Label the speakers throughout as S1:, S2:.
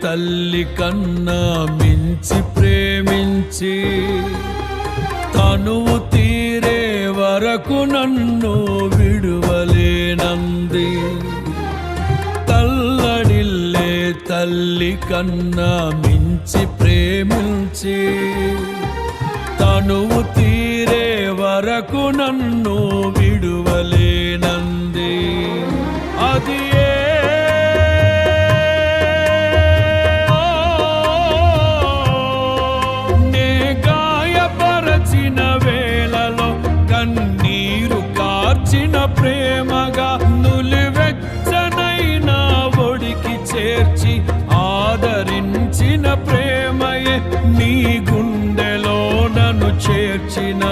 S1: తల్లి కన్నా మించి ప్రేమించి తనువు తీరే వరకు నన్ను విడువలేనంది. తల్లడిల్లే తల్లి కన్నా మించి ప్రేమించి తనువు తీరే వరకు నన్ను విడువలేనంది. అది నే గాయపరచిన వేళలో కన్నీరు కార్చిన ప్రేమగా నులివెచ్చనైన ఒడికి చేర్చి ఆదరించిన ప్రేమయే నీ గుండెలో నన్ను చేర్చిన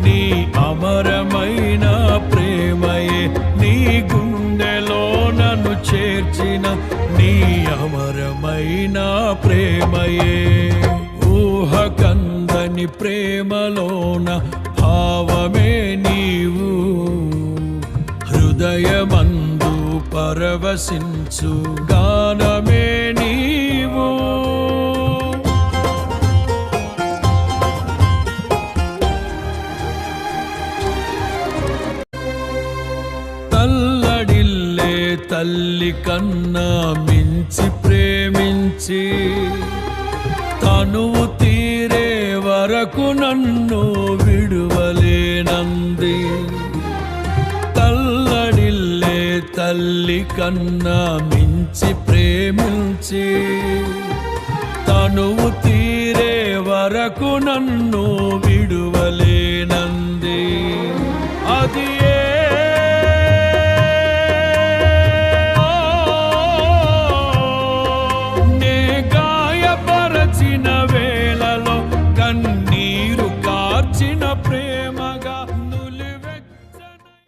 S1: నీ అమరమైన ప్రేమయే నీ గుండెలో నన్ను చేర్చిన నీ అమరమైన ప్రేమయే. ఊహ కందని ప్రేమలోన భావమే నీవు హృదయమందు పరవశించు గానమే నీవు. తల్లడిల్లే తల్లి కన్నా మించి ప్రేమించి తనువు తీరే వరకు నన్ను విడువలేనంది. తల్లడిల్లే తల్లి కన్నా మించి ప్రేమించి తనువు తీరే వరకు నన్ను విడువలేనంది.